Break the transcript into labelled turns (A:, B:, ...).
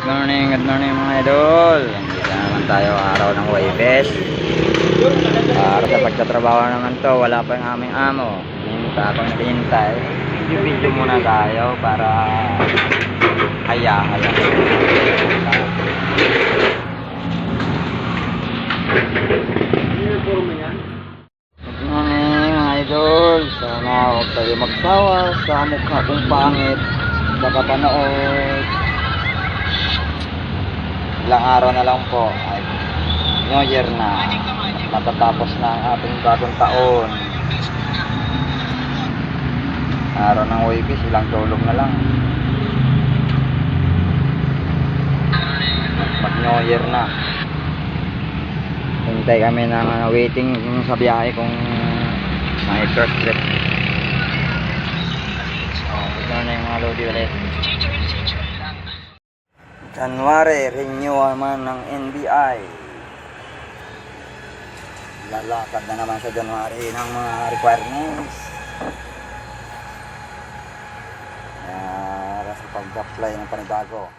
A: Good morning mga idol. Dito naman tayo araw ng Huwebes. Para sa pagtatrabaho naman to, wala pa yung aming amo. Habang naghihintay, video muna tayo para hayaan lang. Good morning mga idol. Sana huwag tayo magsawa sa mukha kong pangit sa kapanood. Ilang araw na lang po ay New Year na, matatapos na ang ating bagong taon. Araw ng Huwebes, ilang tulog na lang, mag New Year na. Hintay kami ng waiting sa biyahe kung may first trip. Good morning mga lodi ulit. January, renewal man ng NBI. Lalakad na naman sa January ng mga requirements para sa pag-apply ng panibago.